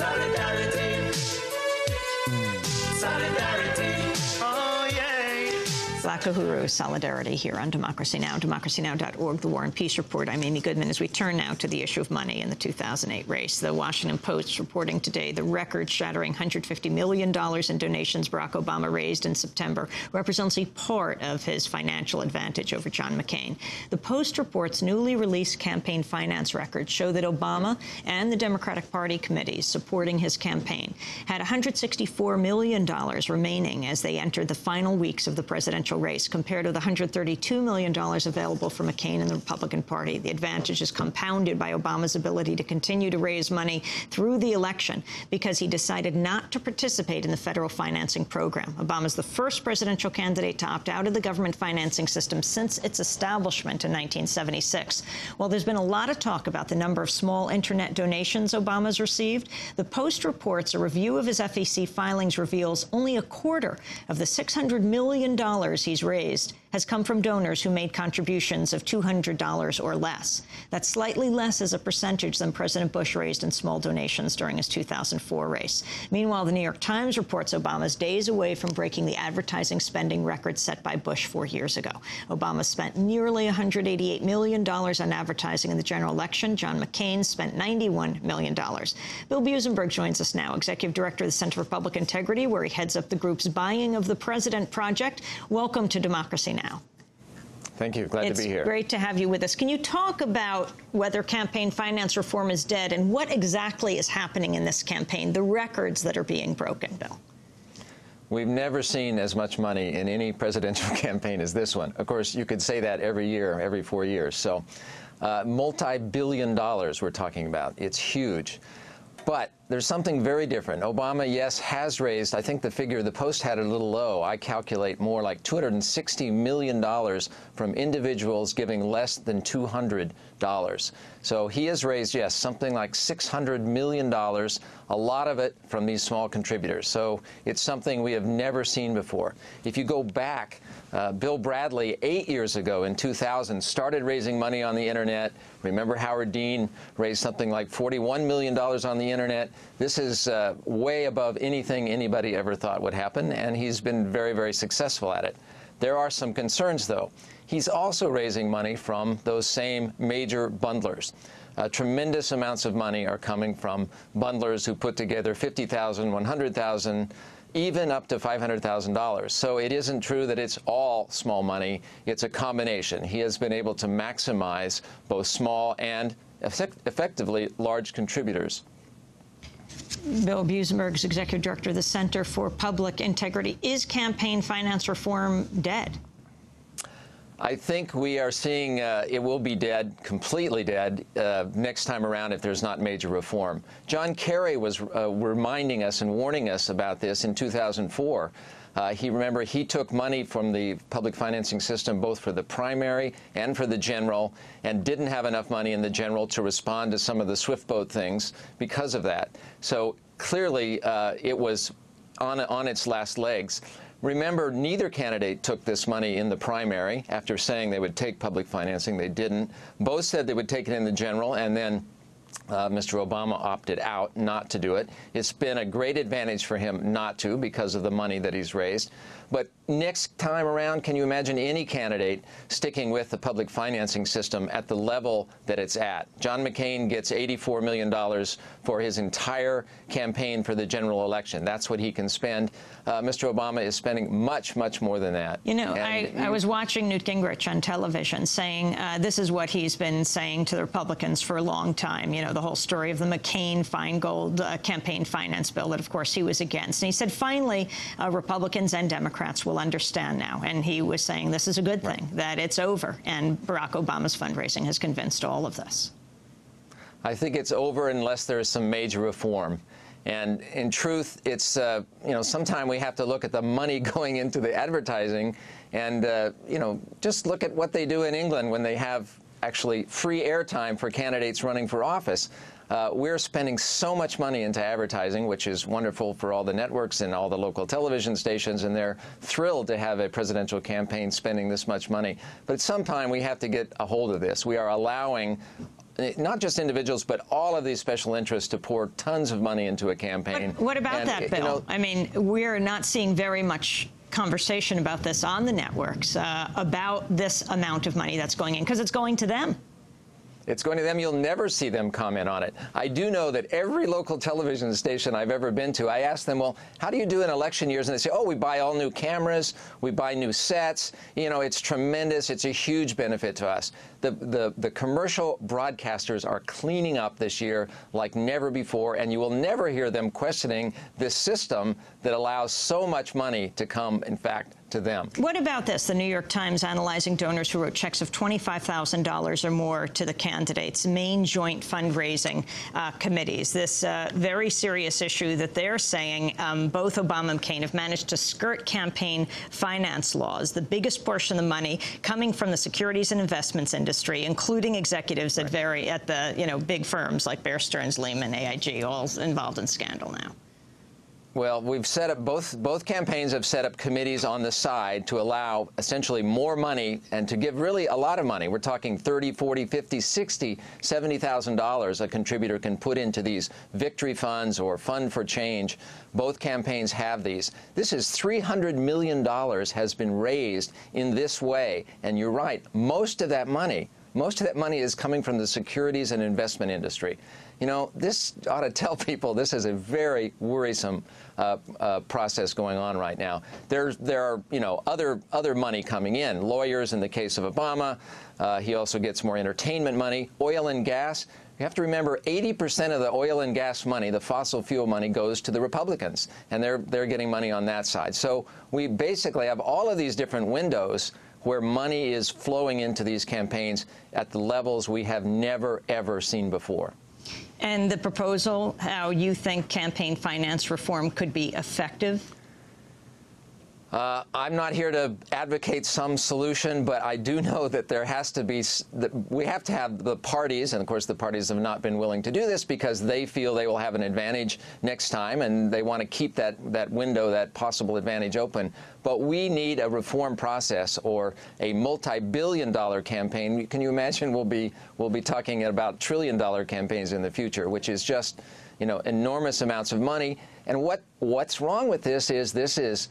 Solidarity. Solidarity. Oh, yay. Black Uhuru Solidarity here on Democracy Now!, democracynow.org, The War and Peace Report. I'm Amy Goodman. As we turn now to the issue of money in the 2008 race, the Washington Post reporting today the record-shattering $150 million in donations Barack Obama raised in September represents a part of his financial advantage over John McCain. The Post reports newly released campaign finance records show that Obama and the Democratic Party committees supporting his campaign had $164 million remaining as they entered the final weeks of the presidential race, compared to the $132 million available for McCain and the Republican Party. The advantage is compounded by Obama's ability to continue to raise money through the election because he decided not to participate in the federal financing program. Obama's the first presidential candidate to opt out of the government financing system since its establishment in 1976. While there's been a lot of talk about the number of small internet donations Obama's received, the Post reports a review of his FEC filings reveals only a quarter of the $600 million he's raised has come from donors who made contributions of $200 or less. That's slightly less as a percentage than President Bush raised in small donations during his 2004 race. Meanwhile, the New York Times reports Obama's days away from breaking the advertising spending record set by Bush 4 years ago. Obama spent nearly $188 million on advertising in the general election. John McCain spent $91 million. Bill Buzenberg joins us now, Executive Director of the Center for Public Integrity, where he heads up the group's Buying of the President project. Welcome to Democracy Now! Thank you. Glad to be here. It's great to have you with us. Can you talk about whether campaign finance reform is dead and what exactly is happening in this campaign, the records that are being broken, Bill? We've never seen as much money in any presidential campaign as this one. Of course, you could say that every year, every 4 years. So multi-billion dollars we're talking about. It's huge. But there's something very different. Obama, yes, has raised, I think the figure the Post had a little low. I calculate more like $260 million from individuals giving less than $200. So he has raised, yes, something like $600 million, a lot of it from these small contributors. So it's something we have never seen before. If you go back, Bill Bradley, 8 years ago in 2000, started raising money on the Internet. Remember Howard Dean raised something like $41 million on the Internet. This is way above anything anybody ever thought would happen, and he's been very, very successful at it. There are some concerns, though. He's also raising money from those same major bundlers. Tremendous amounts of money are coming from bundlers who put together $50,000, $100,000, even up to $500,000. So it isn't true that it's all small money. It's a combination. He has been able to maximize both small and effectively large contributors. Bill Buzenberg is Executive Director of the Center for Public Integrity. Is campaign finance reform dead? I think we are seeing it will be dead, completely dead, next time around if there's not major reform. John Kerry was reminding us and warning us about this in 2004. Remember, he took money from the public financing system both for the primary and for the general, and didn't have enough money in the general to respond to some of the swift boat things because of that. So clearly it was on its last legs. Remember, neither candidate took this money in the primary after saying they would take public financing. They didn't. Both said they would take it in the general, and then Mr. Obama opted out not to do it. It's been a great advantage for him not to because of the money that he's raised. But next time around, can you imagine any candidate sticking with the public financing system at the level that it's at? John McCain gets $84 million for his entire campaign for the general election. That's what he can spend. Mr. Obama is spending much, much more than that. You know, I was watching Newt Gingrich on television saying this is what he's been saying to the Republicans for a long time. You know, the whole story of the McCain-Feingold campaign finance bill that, of course, he was against. And he said, finally, Republicans and Democrats will understand now. And he was saying this is a good thing, that it's over. And Barack Obama's fundraising has convinced all of this. I think it's over unless there is some major reform. And in truth, it's, you know, sometime we have to look at the money going into the advertising and, you know, just look at what they do in England when they have actually free airtime for candidates running for office. We're spending so much money into advertising, which is wonderful for all the networks and all the local television stations, and they're thrilled to have a presidential campaign spending this much money. But at some time, we have to get a hold of this. We are allowing not just individuals, but all of these special interests to pour tons of money into a campaign. What about that, Bill? You know, I mean, we're not seeing very much conversation about this on the networks, about this amount of money that's going in, because it's going to them. It's going to them. You'll never see them comment on it. I do know that every local television station I've ever been to, I ask them, well, how do you do in election years? And they say, oh, we buy all new cameras, we buy new sets. You know, it's tremendous. It's a huge benefit to us. The commercial broadcasters are cleaning up this year like never before, and you will never hear them questioning this system that allows so much money to come, in fact, to them. What about this? The New York Times analyzing donors who wrote checks of $25,000 or more to the candidates' main joint fundraising committees. This very serious issue that they're saying both Obama and McCain have managed to skirt campaign finance laws. The biggest portion of the money coming from the securities and investments industry, including executives that vary at the big firms like Bear Stearns, Lehman, AIG, all involved in scandal now. Well, we've set up, both campaigns have set up committees on the side to allow essentially more money and to give really a lot of money. We're talking $30, $40, $50, $60, $70,000 a contributor can put into these victory funds or fund for change. Both campaigns have these. This is $300 million has been raised in this way. And you're right, most of that money is coming from the securities and investment industry. You know, this ought to tell people this is a very worrisome process going on right now. There are, other money coming in. Lawyers in the case of Obama. He also gets more entertainment money. Oil and gas. You have to remember 80% of the oil and gas money, the fossil fuel money, goes to the Republicans, and they're getting money on that side. So we basically have all of these different windows where money is flowing into these campaigns at the levels we have never, ever seen before. And the proposal, how you think campaign finance reform could be effective? I'm not here to advocate some solution, but I do know that there has to be, we have to have the parties, and of course the parties have not been willing to do this because they feel they will have an advantage next time, and they want to keep that window, that possible advantage open. But we need a reform process or a multi-billion-dollar campaign. Can you imagine we'll be talking about trillion-dollar campaigns in the future, which is just, enormous amounts of money. And what's wrong with this is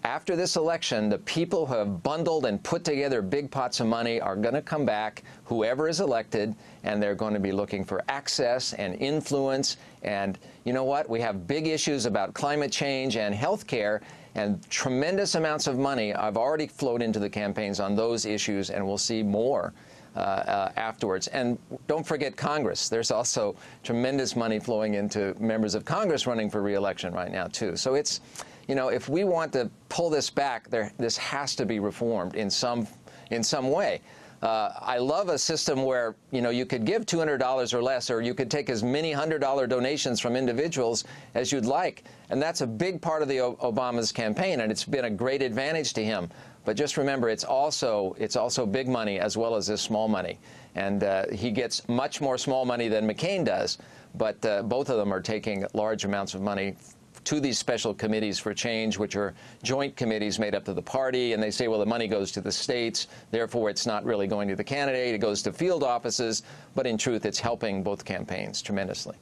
after this election, the people who have bundled and put together big pots of money are going to come back, whoever is elected, and they're going to be looking for access and influence. And you know what? We have big issues about climate change and health care, and tremendous amounts of money have already flowed into the campaigns on those issues, and we'll see more afterwards. And don't forget Congress. There's also tremendous money flowing into members of Congress running for re-election right now, too. So it's, if we want to pull this back, this has to be reformed in some way. I love a system where, you could give $200 or less, or you could take as many $100 donations from individuals as you'd like. And that's a big part of Obama's campaign, and it's been a great advantage to him. But just remember, it's also big money as well as this small money. And he gets much more small money than McCain does, but both of them are taking large amounts of money to these special committees for change, which are joint committees made up of the party, and they say, well, the money goes to the states, therefore it's not really going to the candidate, it goes to field offices, but in truth, it's helping both campaigns tremendously.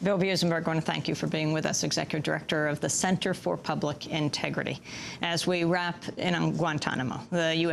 Bill Buzenberg, I want to thank you for being with us, Executive Director of the Center for Public Integrity. As we wrap in on Guantanamo, the U.S.